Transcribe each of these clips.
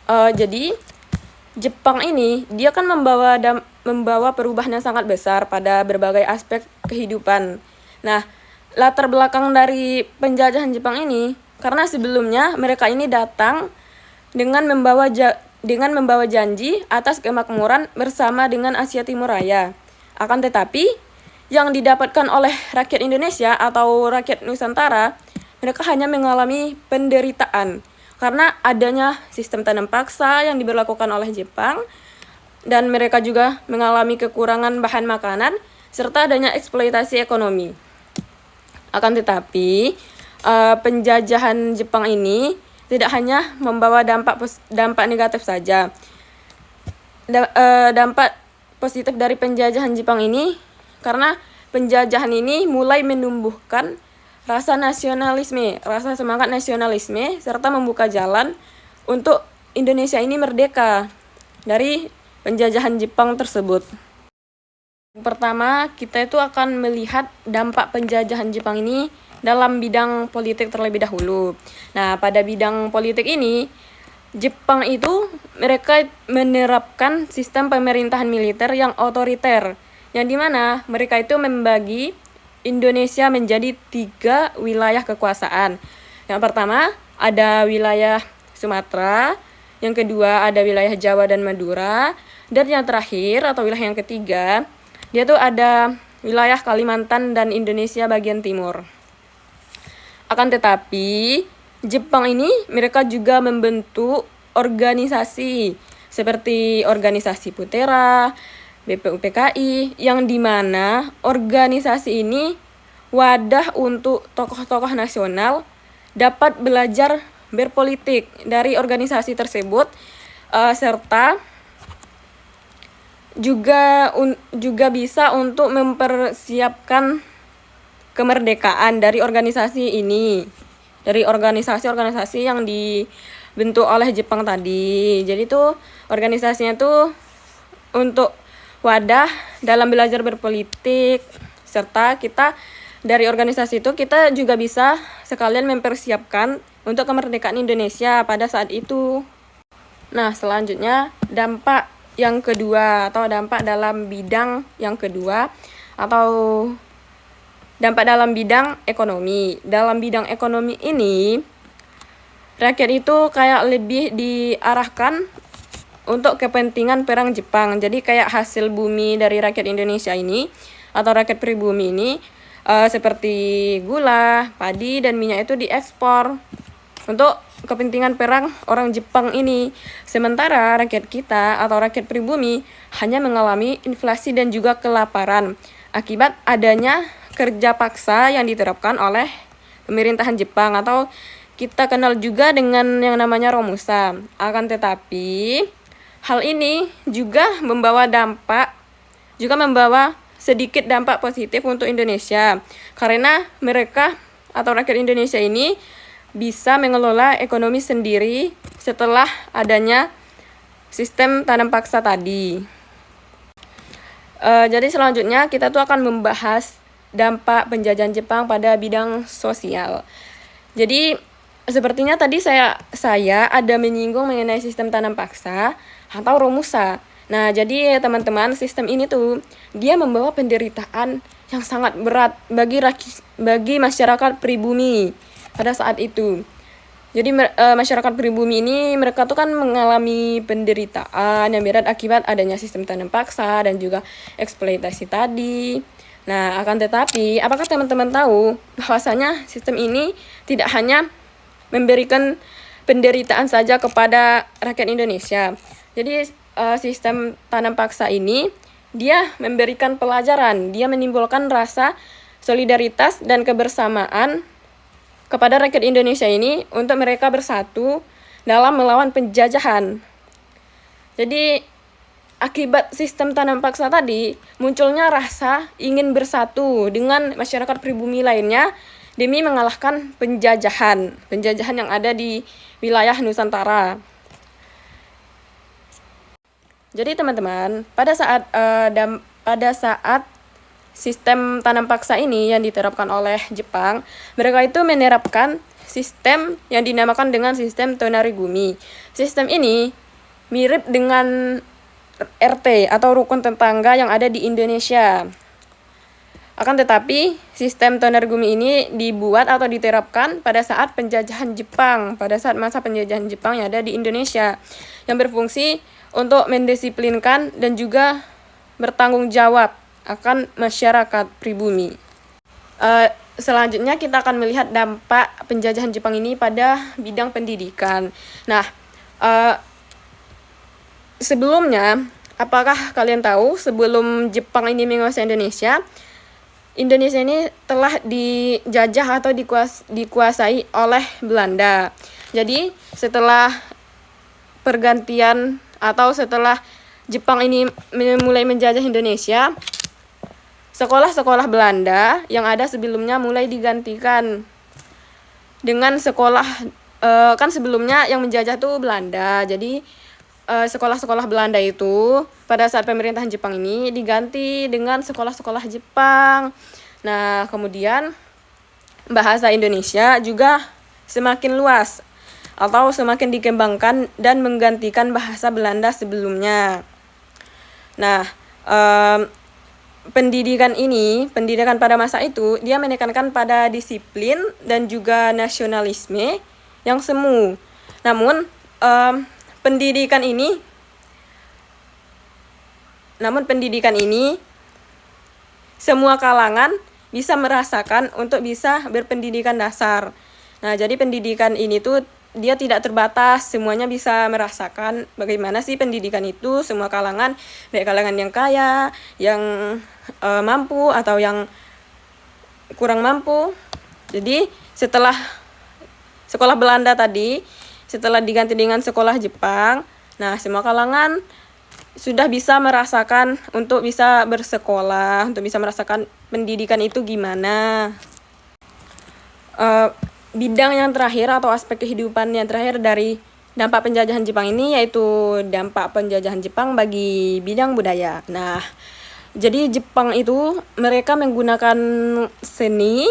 Jadi Jepang ini dia kan membawa perubahan yang sangat besar pada berbagai aspek kehidupan. Nah, latar belakang dari penjajahan Jepang ini karena sebelumnya mereka ini datang dengan membawa janji atas kemakmuran bersama dengan Asia Timur Raya. Akan tetapi yang didapatkan oleh rakyat Indonesia atau rakyat Nusantara, mereka hanya mengalami penderitaan karena adanya sistem tanam paksa yang diberlakukan oleh Jepang, dan mereka juga mengalami kekurangan bahan makanan serta adanya eksploitasi ekonomi. Akan tetapi penjajahan Jepang ini tidak hanya membawa dampak negatif saja. Dampak positif dari penjajahan Jepang ini karena penjajahan ini mulai menumbuhkan rasa nasionalisme, rasa semangat nasionalisme, serta membuka jalan untuk Indonesia ini merdeka dari penjajahan Jepang tersebut. Pertama, kita itu akan melihat dampak penjajahan Jepang ini dalam bidang politik terlebih dahulu. Nah, pada bidang politik ini, Jepang itu mereka menerapkan sistem pemerintahan militer yang otoriter, yang dimana mereka itu membagi Indonesia menjadi 3 wilayah kekuasaan. Yang pertama ada wilayah Sumatera, yang kedua ada wilayah Jawa dan Madura, dan yang terakhir atau wilayah yang ketiga dia tuh ada wilayah Kalimantan dan Indonesia bagian timur. Akan tetapi Jepang ini mereka juga membentuk organisasi seperti organisasi Putera, BPUPKI, yang dimana organisasi ini wadah untuk tokoh-tokoh nasional dapat belajar berpolitik dari organisasi tersebut, serta juga bisa untuk mempersiapkan kemerdekaan dari organisasi ini, dari organisasi-organisasi yang dibentuk oleh Jepang tadi. Jadi tuh organisasinya tuh untuk wadah dalam belajar berpolitik, serta kita dari organisasi itu kita juga bisa sekalian mempersiapkan untuk kemerdekaan Indonesia pada saat itu. Nah, selanjutnya dampak yang kedua atau dampak dalam bidang yang kedua atau dampak dalam bidang ekonomi. Dalam bidang ekonomi ini rakyat itu kayak lebih diarahkan untuk kepentingan perang Jepang. Jadi kayak hasil bumi dari rakyat Indonesia ini atau rakyat pribumi ini seperti gula, padi, dan minyak itu diekspor untuk kepentingan perang orang Jepang ini. Sementara rakyat kita atau rakyat pribumi hanya mengalami inflasi dan juga kelaparan akibat adanya kerja paksa yang diterapkan oleh pemerintahan Jepang atau kita kenal juga dengan yang namanya Romusa. Akan tetapi hal ini juga membawa sedikit dampak positif untuk Indonesia karena mereka atau rakyat Indonesia ini bisa mengelola ekonomi sendiri setelah adanya sistem tanam paksa tadi. Jadi selanjutnya kita tuh akan membahas dampak penjajahan Jepang pada bidang sosial. Jadi sepertinya tadi saya ada menyinggung mengenai sistem tanam paksa atau Romusa. Nah, jadi teman-teman, sistem ini tuh dia membawa penderitaan yang sangat berat bagi masyarakat pribumi pada saat itu. Jadi masyarakat pribumi ini mereka tuh kan mengalami penderitaan yang berat akibat adanya sistem tanam paksa dan juga eksploitasi tadi. Nah, akan tetapi apakah teman-teman tahu bahwasanya sistem ini tidak hanya memberikan penderitaan saja kepada rakyat Indonesia. Jadi sistem tanam paksa ini dia memberikan pelajaran, dia menimbulkan rasa solidaritas dan kebersamaan kepada rakyat Indonesia ini untuk mereka bersatu dalam melawan penjajahan. Jadi akibat sistem tanam paksa tadi munculnya rasa ingin bersatu dengan masyarakat pribumi lainnya demi mengalahkan penjajahan yang ada di wilayah Nusantara. Jadi teman-teman, pada saat sistem tanam paksa ini yang diterapkan oleh Jepang, mereka itu menerapkan sistem yang dinamakan dengan sistem Tonarigumi. Sistem ini mirip dengan RT atau rukun tetangga yang ada di Indonesia. Akan tetapi, sistem Tonarigumi ini dibuat atau diterapkan pada saat penjajahan Jepang, pada saat masa penjajahan Jepang yang ada di Indonesia, yang berfungsi untuk mendisiplinkan dan juga bertanggung jawab akan masyarakat pribumi. Selanjutnya kita akan melihat dampak penjajahan Jepang ini pada bidang pendidikan. Nah, sebelumnya, apakah kalian tahu sebelum Jepang ini menguasai Indonesia, Indonesia ini telah dijajah atau dikuasai oleh Belanda. Jadi, setelah pergantian atau setelah Jepang ini mulai menjajah Indonesia, sekolah-sekolah Belanda yang ada sebelumnya mulai digantikan dengan sekolah, kan sebelumnya yang menjajah tuh Belanda. Jadi sekolah-sekolah Belanda itu pada saat pemerintahan Jepang ini diganti dengan sekolah-sekolah Jepang. Nah, kemudian bahasa Indonesia juga semakin luas atau semakin dikembangkan dan menggantikan bahasa Belanda sebelumnya. Nah, pendidikan pada masa itu, dia menekankan pada disiplin dan juga nasionalisme yang semu. Namun, pendidikan ini semua kalangan bisa merasakan untuk bisa berpendidikan dasar. Nah, jadi pendidikan ini tuh dia tidak terbatas, semuanya bisa merasakan bagaimana sih pendidikan itu, semua kalangan, baik kalangan yang kaya, yang mampu atau yang kurang mampu. Jadi setelah sekolah Belanda tadi, setelah diganti dengan sekolah Jepang, nah semua kalangan sudah bisa merasakan untuk bisa bersekolah, untuk bisa merasakan pendidikan itu gimana. Bidang yang terakhir atau aspek kehidupan yang terakhir dari dampak penjajahan Jepang ini yaitu dampak penjajahan Jepang bagi bidang budaya. Nah, jadi Jepang itu mereka menggunakan seni,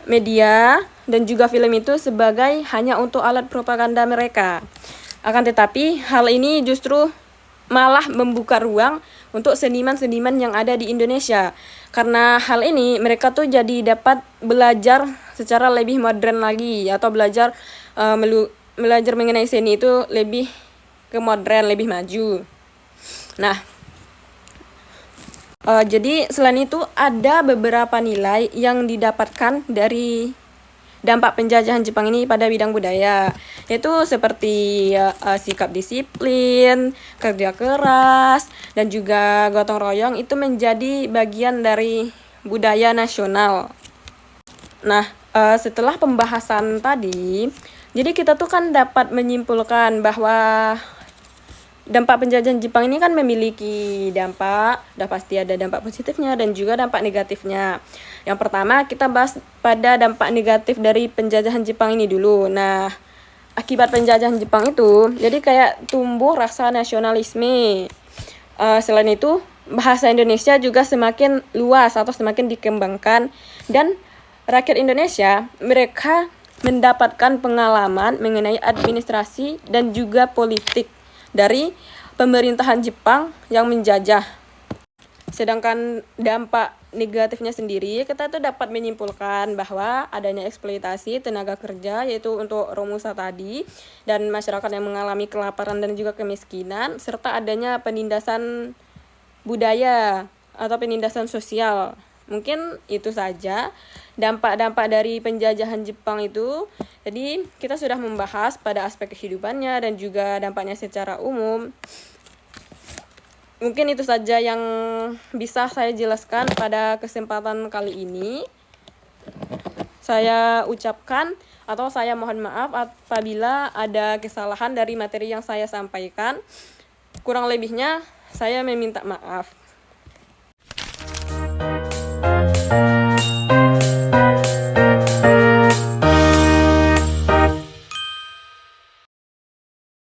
media, dan juga film itu sebagai hanya untuk alat propaganda mereka. Akan tetapi, hal ini justru malah membuka ruang untuk seniman-seniman yang ada di Indonesia. Karena hal ini mereka tuh jadi dapat belajar secara lebih modern lagi atau belajar mengenai seni itu lebih ke modern, lebih maju. Nah, jadi selain itu ada beberapa nilai yang didapatkan dari dampak penjajahan Jepang ini pada bidang budaya, yaitu seperti sikap disiplin, kerja keras, dan juga gotong royong itu menjadi bagian dari budaya nasional. Nah, setelah pembahasan tadi, jadi kita tuh kan dapat menyimpulkan bahwa dampak penjajahan Jepang ini kan memiliki dampak, udah pasti ada dampak positifnya dan juga dampak negatifnya. Yang pertama kita bahas pada dampak negatif dari penjajahan Jepang ini dulu. Nah, akibat penjajahan Jepang itu, jadi kayak tumbuh rasa nasionalisme. Selain itu, bahasa Indonesia juga semakin luas atau semakin dikembangkan dan rakyat Indonesia mereka mendapatkan pengalaman mengenai administrasi dan juga politik dari pemerintahan Jepang yang menjajah. Sedangkan dampak negatifnya sendiri, kita tuh dapat menyimpulkan bahwa adanya eksploitasi tenaga kerja yaitu untuk Romusa tadi dan masyarakat yang mengalami kelaparan dan juga kemiskinan serta adanya penindasan budaya atau penindasan sosial. Mungkin itu saja dampak-dampak dari penjajahan Jepang itu. Jadi kita sudah membahas pada aspek kehidupannya dan juga dampaknya secara umum. Mungkin itu saja yang bisa saya jelaskan pada kesempatan kali ini. Saya ucapkan atau saya mohon maaf apabila ada kesalahan dari materi yang saya sampaikan. Kurang lebihnya saya meminta maaf.